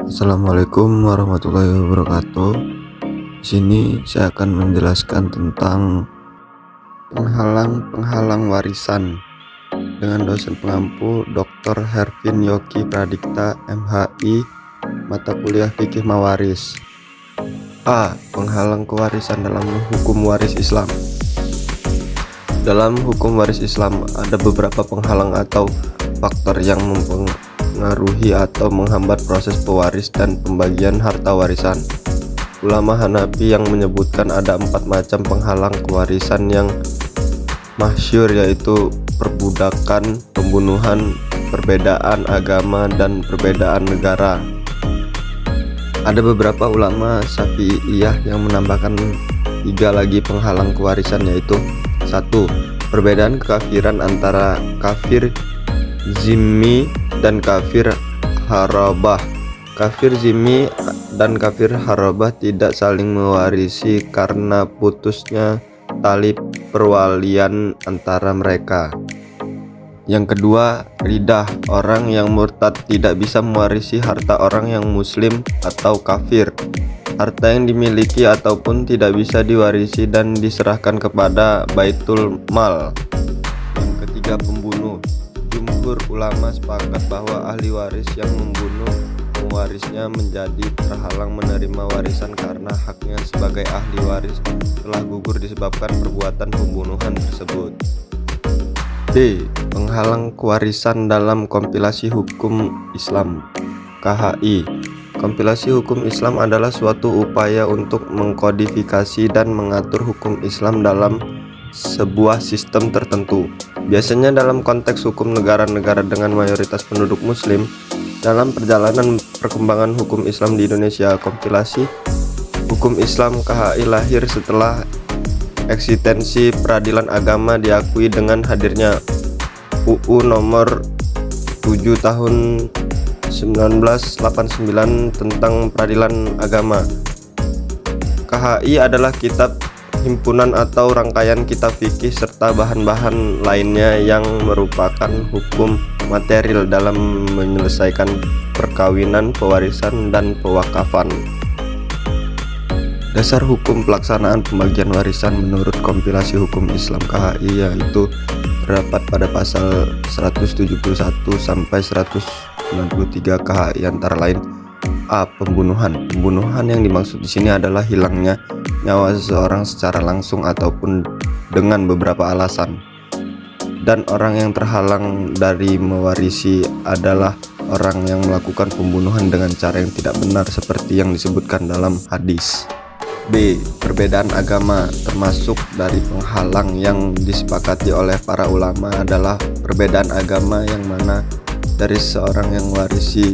Assalamualaikum warahmatullahi wabarakatuh. Di sini saya akan menjelaskan tentang penghalang-penghalang warisan dengan dosen pengampu Dr. Hervin Yogi Pradikta, MHI, mata kuliah Fikih Mawaris. A. Penghalang kewarisan dalam hukum waris Islam. Dalam hukum waris Islam ada beberapa penghalang atau faktor yang mempengaruhi atau menghambat proses pewaris dan pembagian harta warisan. Ulama Hanafi yang menyebutkan ada 4 macam penghalang kewarisan yang masyhur, yaitu perbudakan, pembunuhan, perbedaan agama, dan perbedaan negara. Ada beberapa ulama Syafi'iyah yang menambahkan 3 lagi penghalang kewarisan, yaitu 1. Perbedaan kekafiran antara kafir zimmi dan kafir harabah. Kafir zimmi dan kafir harabah tidak saling mewarisi karena putusnya tali perwalian antara mereka. Yang kedua, ridah. Orang yang murtad tidak bisa mewarisi harta orang yang muslim atau kafir. Harta yang dimiliki ataupun tidak bisa diwarisi dan diserahkan kepada baitul mal. Yang ketiga, pembunuh. Jumhur ulama sepakat bahwa ahli waris yang membunuh pewarisnya menjadi terhalang menerima warisan karena haknya sebagai ahli waris telah gugur disebabkan perbuatan pembunuhan tersebut. B. Penghalang kewarisan dalam kompilasi hukum Islam, KHI. Kompilasi hukum Islam adalah suatu upaya untuk mengkodifikasi dan mengatur hukum Islam dalam sebuah sistem tertentu. Biasanya dalam konteks hukum negara-negara dengan mayoritas penduduk muslim. Dalam perjalanan perkembangan hukum Islam di Indonesia, kompilasi hukum Islam KHI lahir setelah eksistensi peradilan agama diakui dengan hadirnya UU nomor 7 tahun 1989 tentang peradilan agama. KHI adalah kitab himpunan atau rangkaian kitab fikih serta bahan-bahan lainnya yang merupakan hukum material dalam menyelesaikan perkawinan, pewarisan, dan pewakafan. Dasar hukum pelaksanaan pembagian warisan menurut kompilasi hukum Islam KHI yaitu terdapat pada pasal 171 sampai 193 KHI, antara lain: A. Pembunuhan. Pembunuhan yang dimaksud di sini adalah hilangnya nyawa seseorang secara langsung ataupun dengan beberapa alasan. Dan orang yang terhalang dari mewarisi adalah orang yang melakukan pembunuhan dengan cara yang tidak benar seperti yang disebutkan dalam hadis. B. Perbedaan agama. Termasuk dari penghalang yang disepakati oleh para ulama adalah perbedaan agama, yang mana dari seorang yang mewarisi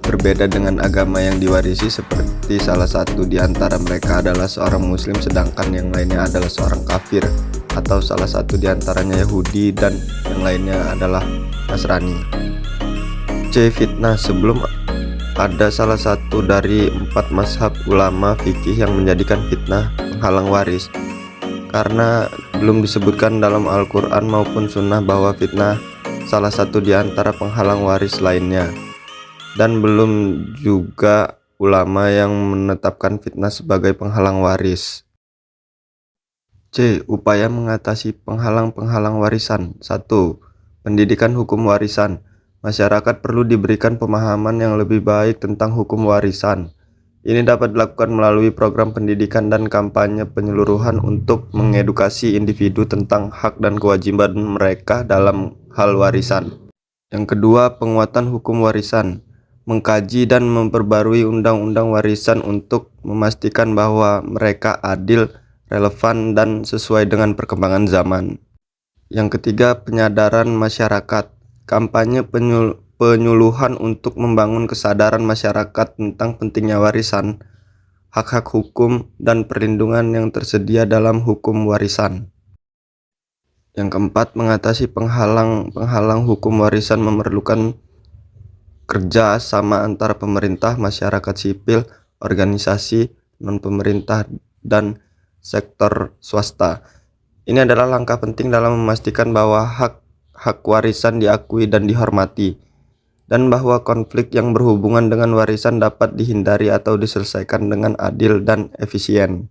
berbeda dengan agama yang diwarisi, seperti salah satu di antara mereka adalah seorang muslim sedangkan yang lainnya adalah seorang kafir, atau salah satu di antaranya Yahudi dan yang lainnya adalah Nasrani. C. Fitnah. Sebelum ada salah satu dari 4 mazhab ulama fikih yang menjadikan fitnah penghalang waris, karena belum disebutkan dalam Al-Quran maupun Sunnah bahwa fitnah salah satu di antara penghalang waris lainnya, dan belum juga ulama yang menetapkan fitnah sebagai penghalang waris. C. Upaya mengatasi penghalang-penghalang warisan. 1. Pendidikan hukum warisan. Masyarakat perlu diberikan pemahaman yang lebih baik tentang hukum warisan. Ini dapat dilakukan melalui program pendidikan dan kampanye penyeluruhan untuk mengedukasi individu tentang hak dan kewajiban mereka dalam hal warisan. Yang kedua, penguatan hukum warisan. Mengkaji dan memperbarui undang-undang warisan untuk memastikan bahwa mereka adil, relevan, dan sesuai dengan perkembangan zaman. Yang ketiga, penyadaran masyarakat. Kampanye penyuluhan untuk membangun kesadaran masyarakat tentang pentingnya warisan, hak-hak hukum, dan perlindungan yang tersedia dalam hukum warisan. Yang keempat, mengatasi penghalang hukum warisan memerlukan kerja sama antara pemerintah, masyarakat sipil, organisasi non-pemerintah, dan sektor swasta. Ini adalah langkah penting dalam memastikan bahwa hak warisan diakui dan dihormati. dan bahwa konflik yang berhubungan dengan warisan dapat dihindari atau diselesaikan dengan adil dan efisien.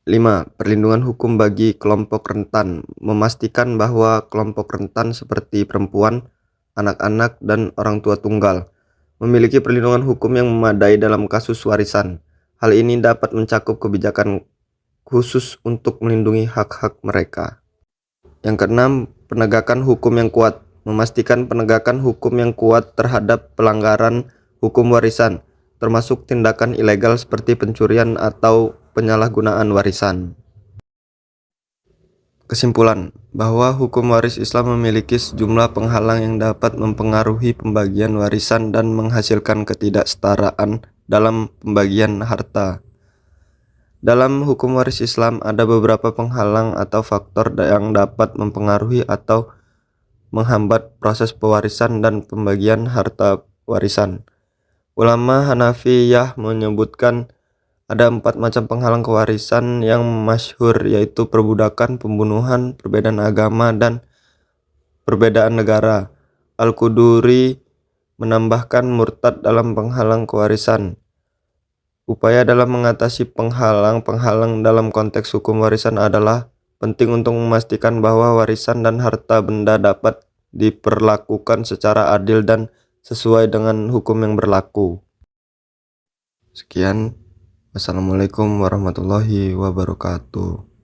5. Perlindungan hukum bagi kelompok rentan, memastikan bahwa kelompok rentan seperti perempuan, anak-anak, dan orang tua tunggal memiliki perlindungan hukum yang memadai dalam kasus warisan. Hal ini dapat mencakup kebijakan khusus untuk melindungi hak-hak mereka. Yang keenam, penegakan hukum yang kuat, memastikan penegakan hukum yang kuat terhadap pelanggaran hukum warisan, termasuk tindakan ilegal seperti pencurian atau penyalahgunaan warisan. Kesimpulan, bahwa hukum waris Islam memiliki sejumlah penghalang yang dapat mempengaruhi pembagian warisan dan menghasilkan ketidaksetaraan dalam pembagian harta. Dalam hukum waris Islam ada beberapa penghalang atau faktor yang dapat mempengaruhi atau menghambat proses pewarisan dan pembagian harta warisan. Ulama Hanafiyah menyebutkan ada 4 macam penghalang kewarisan yang masyhur, yaitu perbudakan, pembunuhan, perbedaan agama, dan perbedaan negara. Al-Quduri menambahkan murtad dalam penghalang kewarisan. Upaya dalam mengatasi penghalang-penghalang dalam konteks hukum warisan adalah penting untuk memastikan bahwa warisan dan harta benda dapat diperlakukan secara adil dan sesuai dengan hukum yang berlaku. Sekian. Wassalamualaikum warahmatullahi wabarakatuh.